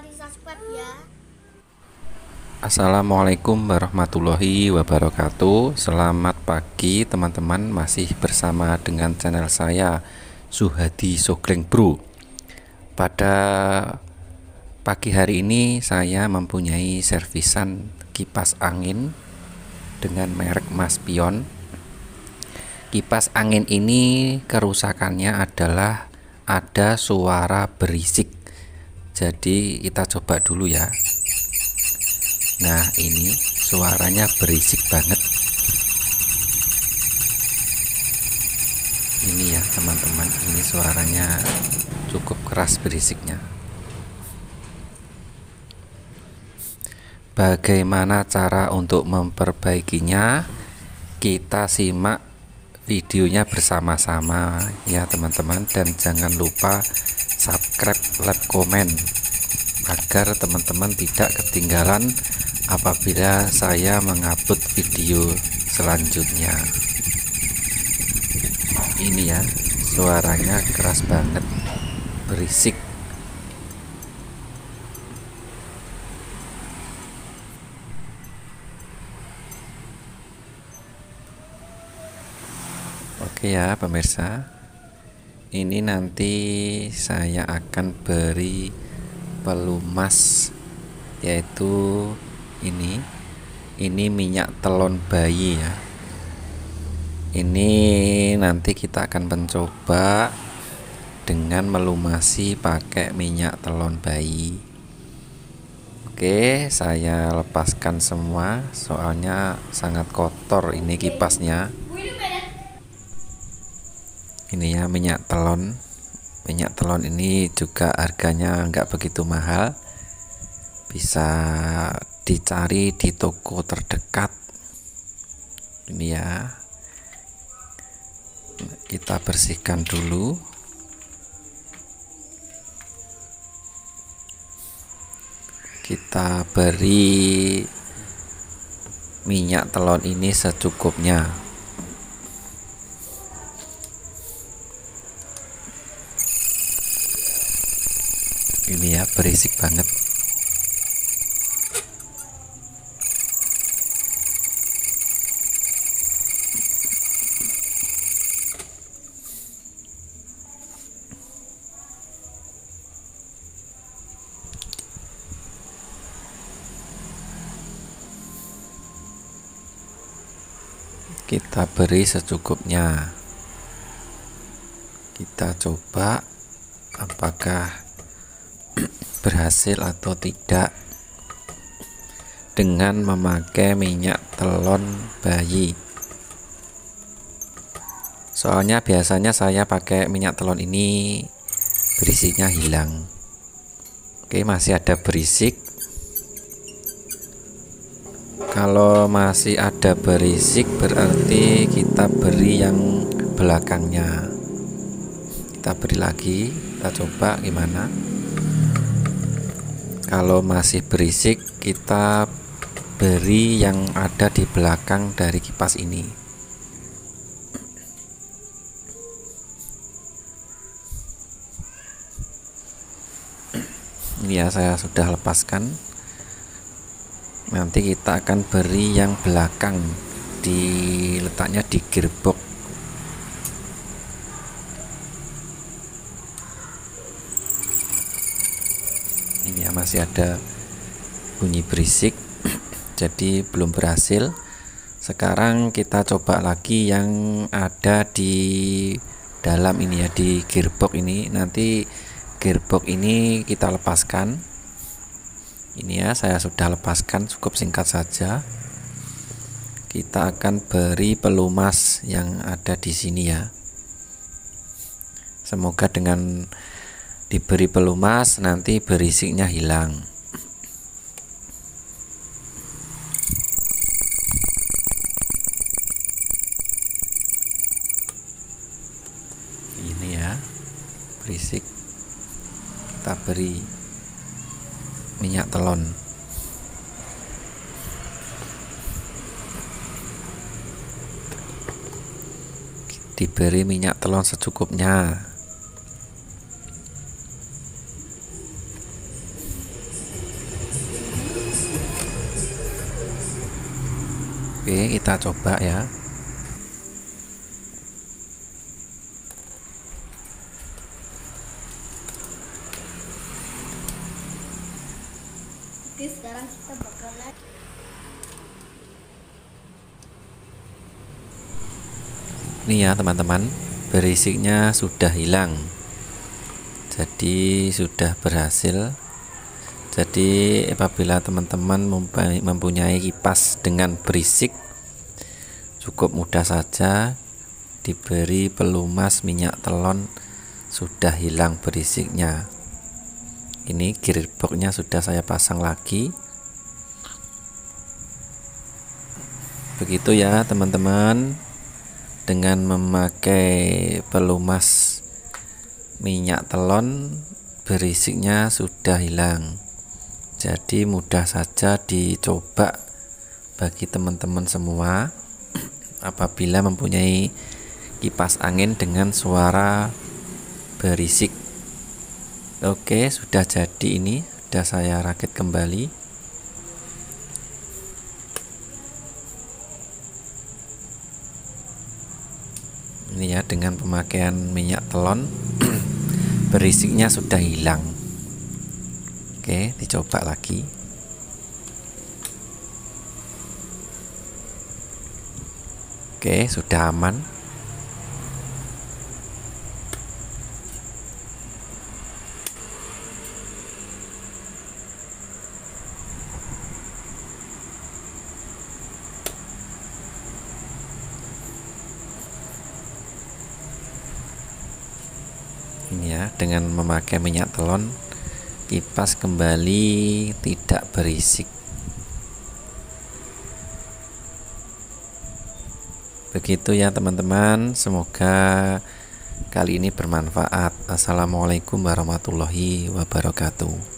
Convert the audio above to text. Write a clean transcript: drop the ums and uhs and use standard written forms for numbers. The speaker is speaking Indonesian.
di subscribe ya. Assalamualaikum warahmatullahi wabarakatuh. Selamat pagi teman-teman, masih bersama dengan channel saya Suhadi Sogleng Bro. Pada pagi hari ini saya mempunyai servisan kipas angin dengan merek Maspion. Kipas angin ini kerusakannya adalah ada suara berisik. Jadi kita coba dulu ya. Nah, ini suaranya berisik banget. Ini ya teman-teman, ini suaranya cukup keras berisiknya. Bagaimana cara untuk memperbaikinya? Kita simak videonya bersama-sama ya teman-teman, dan jangan lupa subscribe, like, komen agar teman-teman tidak ketinggalan apabila saya mengupload video selanjutnya. Ini ya, suaranya keras banget, berisik. Oke ya pemirsa, ini nanti saya akan beri pelumas, yaitu ini minyak telon bayi ya. Ini nanti kita akan mencoba dengan melumasi pakai minyak telon bayi. Oke, saya lepaskan semua soalnya sangat kotor ini kipasnya. Ini ya minyak telon. Minyak telon ini juga harganya nggak begitu mahal, bisa dicari di toko terdekat. Ini ya, kita bersihkan dulu. Kita beri minyak telon ini secukupnya. Ini ya, berisik banget. Kita beri secukupnya. Kita coba apakah berhasil atau tidak dengan memakai minyak telon bayi. Soalnya biasanya saya pakai minyak telon ini berisiknya hilang. Oke, masih ada berisik. Kalau masih ada berisik berarti kita beri yang belakangnya. Kita beri lagi, kita coba gimana. Kalau masih berisik, kita beri yang ada di belakang dari kipas ini. Ini ya, saya sudah lepaskan. Nanti kita akan beri yang belakang, letaknya di gearbox. Ini ya, masih ada bunyi berisik. Jadi belum berhasil. Sekarang kita coba lagi yang ada di dalam ini ya, di gearbox ini. Nanti gearbox ini kita lepaskan. Ini ya, saya sudah lepaskan, cukup singkat saja. Kita akan beri pelumas yang ada di sini ya. Semoga dengan diberi pelumas nanti berisiknya hilang. Ini ya, berisik. Kita beri minyak telon. Diberi minyak telon secukupnya. Oke, kita coba ya. Oke, sekarang kita bakalan Ini ya teman-teman, berisiknya sudah hilang. Jadi sudah berhasil. Jadi apabila teman-teman mempunyai kipas dengan berisik, cukup mudah saja diberi pelumas minyak telon, sudah hilang berisiknya. Ini gearboxnya sudah saya pasang lagi. Begitu ya teman-teman, dengan memakai pelumas minyak telon, berisiknya sudah hilang. Jadi mudah saja dicoba bagi teman-teman semua apabila mempunyai kipas angin dengan suara berisik. Oke, sudah jadi, ini sudah saya rakit kembali. Ini ya, dengan pemakaian minyak telon berisiknya sudah hilang. Oke, dicoba lagi. Oke, sudah aman. Ini ya, dengan memakai minyak telon, kipas kembali tidak berisik. Begitu ya teman-teman, semoga kali ini bermanfaat. Assalamualaikum warahmatullahi wabarakatuh.